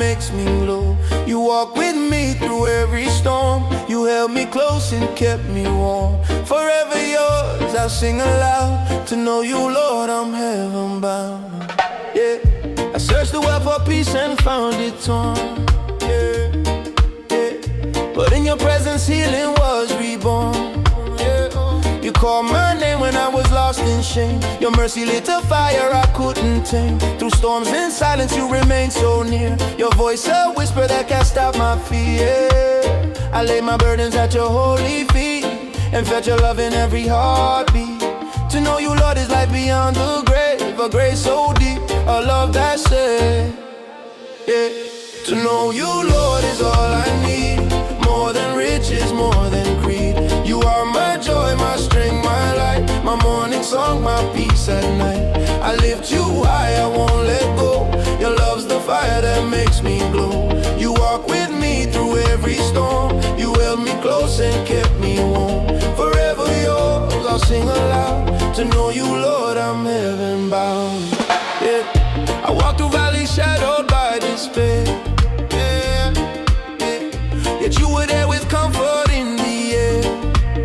makes me glow. You walk with me through every storm. You held me close and kept me warm. Forever yours, I'll sing aloud. To know you, Lord, I'm heaven bound. Yeah, I searched the world for peace and found it torn. Yeah, yeah, but in your presence healing was reborn. Yeah, you called my name when I was lost in shame. Your mercy lit a fire I couldn't tame. Through storms and silence you remain so near. Your voice a whisper that can't stop my fear. I lay my burdens at your holy feet and felt your love in every heartbeat. To know you, Lord, is life beyond the grave. A grace so deep, a love that said, yeah. To know you, Lord, is all I need. More than riches, more than greed. You are my joy, my strength, my light, my morning song, my peace at night. I lift you high, I won't let go. Your love's the fire that makes me glow. You walk with me through every storm. You held me close and kept me warm. Forever yours, I'll sing aloud. To know you, Lord, I'm heaven bound. Yeah, I walk through valleys shadowed by despair. Yeah, yeah, yet you were there with comfort in the air.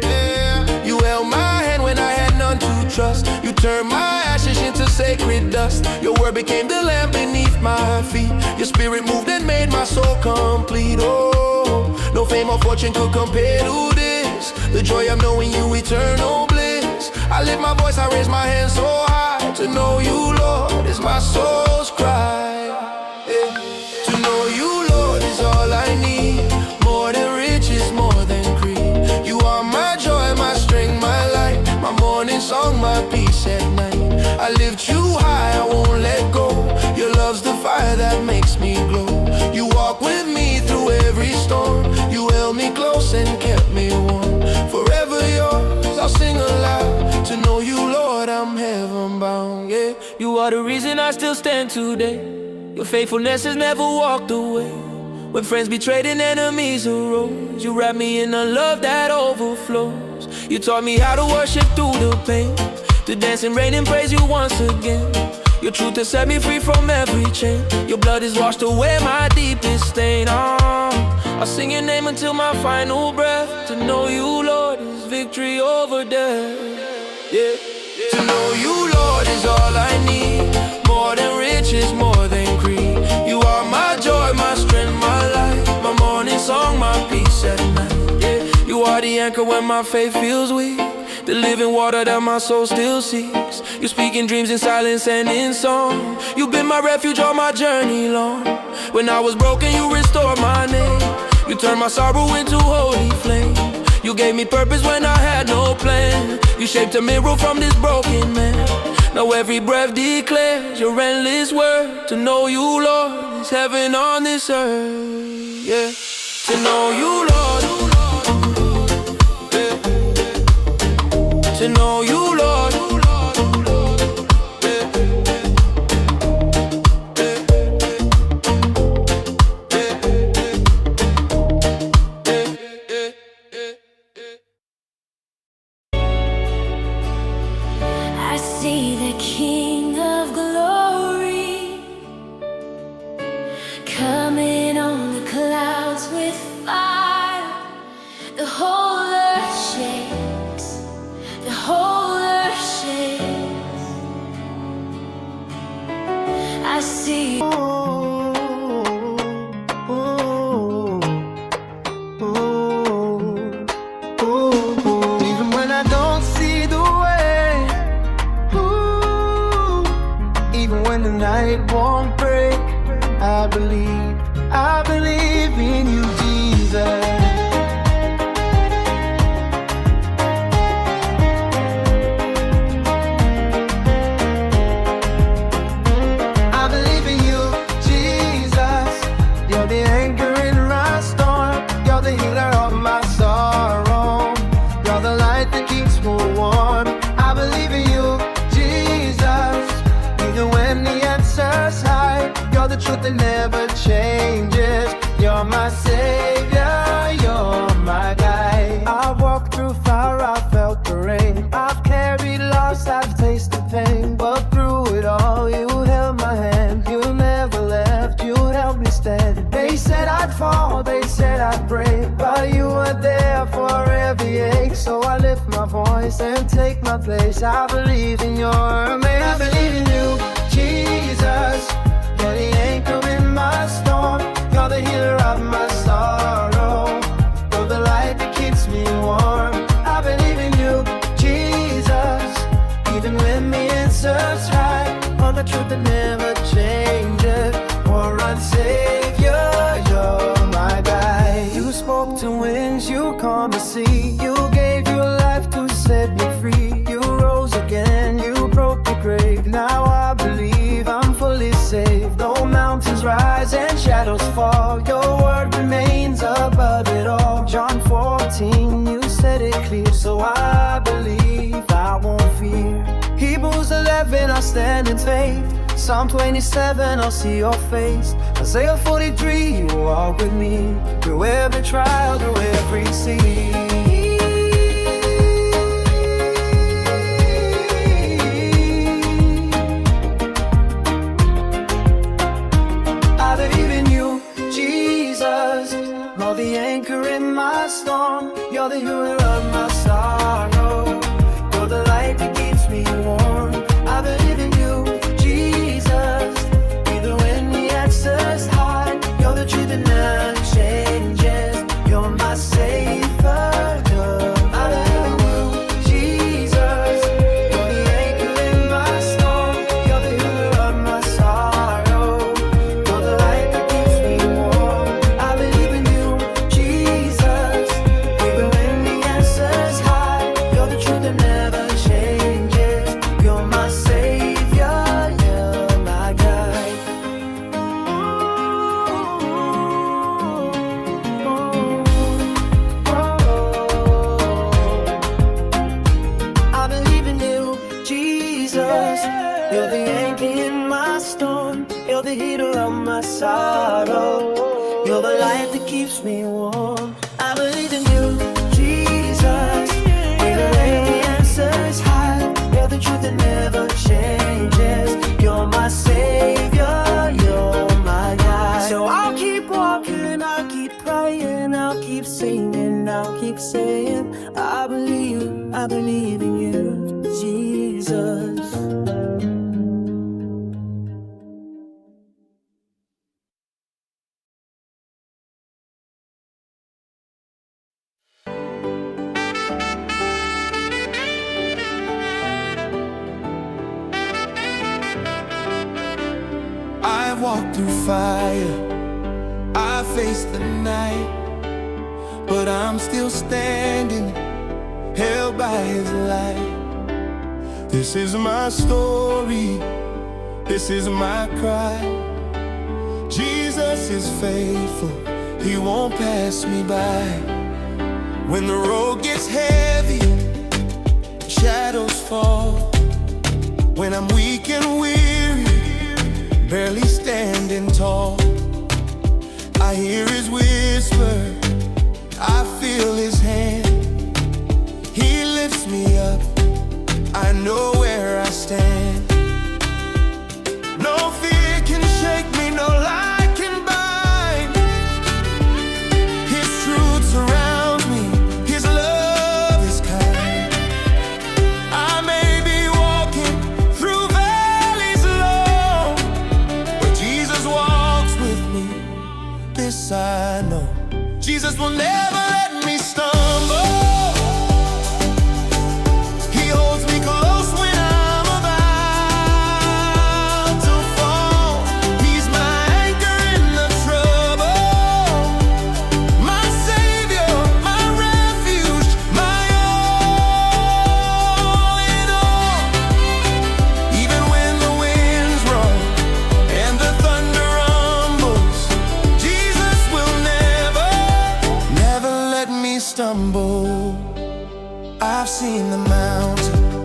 Yeah, you held my hand when I had none to trust. You turned my ashes into sacred dust. Your word became the lamp beneath my feet. Your spirit moved and made my soul complete. Oh, no fame or fortune could compare to this. The joy of knowing you, eternal bliss. I lift my voice, I raise my hands so high. To know you, Lord, is my soul's cry. Yeah. To know you, Lord, is all I need. More than riches, more than greed. You are my joy, my strength, my light, my morning song, my peace at night. I lift you high, I won't let go. Your love's the fire that makes me glow. You walk with me through every storm. You held me close and kept me warm. Forever yours, I'll sing aloud. To know you, Lord, I'm heaven bound. Yeah, you are the reason I still stand today. Your faithfulness has never walked away. When friends betrayed and enemies arose, you wrapped me in a love that overflows. You taught me how to worship through the pain, to dance and rain and praise you once again. Your truth has set me free from every chain. Your blood has washed away my deepest stain. I'll sing your name until my final breath. To know you, Lord, is victory over death. Yeah. To know you, Lord, is all I need. More than riches, more than greed. You are my joy, my strength, my light, my morning song, my peace at night. Yeah. You are the anchor when my faith feels weak, the living water that my soul still seeks. You speak in dreams, in silence, and in song. You've been my refuge on my journey long. When I was broken, you restored my name. You turned my sorrow into holy flame. You gave me purpose when I had no plan. You shaped a mirror from this broken man. Now every breath declares your endless word. To know you, Lord, is heaven on this earth. Yeah. To know you, Lord, yeah. To know you, Lord, yeah. I see the King of Glory coming on the clouds with fire. The whole earth shakes, the whole earth shakes. I see. Even when I don't see the way, even when the night won't break, I believe in you, Jesus. I believe in you, Jesus. You're the anchor in my storm. You're the healer of my sorrow. You're the light that keeps me warm. I believe in you, Jesus. Even when the answer's high, you're the truth that never changes. You're my savior, you're my guide. I've walked through fire, I've felt the rain. I've carried loss, I've tasted pain. But through it all, you held my hand. You never left, you held me steady. voice and take my place. I believe in your amazing. I believe in you, Jesus. You're the anchor in my storm. You're the healer of my sorrow. You're the light that keeps me warm. I believe in you, Jesus. Even when the answer's high, on the truth that never changes. Or run, Savior, you're my guide. You spoke to winds, you calmed the sea. You gave your life to set me free. You rose again, you broke the grave. Now I believe I'm fully saved. Though mountains rise and shadows fall, your word remains above it all. John 14, you said it clear, so I believe I won't fear. Hebrews 11, I stand in faith. Psalm 27, I'll see your face. Isaiah 43, you walk with me through every trial, through every sea. I believe in you, Jesus. You're the anchor in my storm. You're the healer of my sorrow. You're the light that keeps me warm. I believe in you, Jesus. Even when the answer's hard, you're the truth that never changes. You're my savior. I believe in you, Jesus. You're the anchor in my storm. You're the healer of my sorrow. You're the light that keeps me warm. I believe in you, Jesus. Even when the answer's hard, you're the truth that never changes. You're my savior, you're my guide. I believe in you, Jesus. You're the anchor in my storm. You're the healer of my sorrow. You're the light that keeps me warm. I believe in you, Jesus. Even when the answer's high, you're the truth that never changes. You're my savior, you're my guide. So I'll keep walking, I'll keep praying, I'll keep singing, I'll keep saying, I believe in you, Jesus. I've walked through fire, I faced the night, but I'm still standing, held by His light. This is my story, this is my cry. Jesus is faithful, He won't pass me by. When the road gets heavy, shadows fall, when I'm weak and weary, barely standing tall, I hear His whisper, I feel His hand. He lifts me up, I know where I stand. No fear can shake me, no lie can bind. His truth surrounds me, His love is kind. I may be walking through valleys low, but Jesus walks with me, this I know. Jesus will never let me stumble. He holds me close when I'm about to fall. He's my anchor in the trouble, my savior, my refuge, my all in all. Even when the winds roar and the thunder rumbles, Jesus will never let me stumble. I've seen the mountain,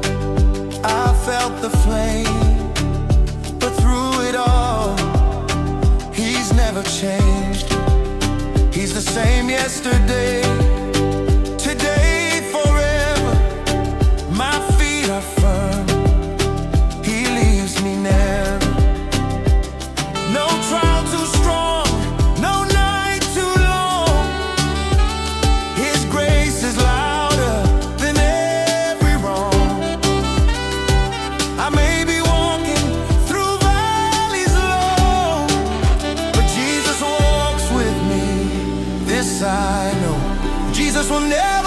I felt the flame, but through it all, He's never changed. He's the same yesterday, today, forever. My feet are firm, He leaves me never. No trial too strong, no night too long. His grace is louder than every will never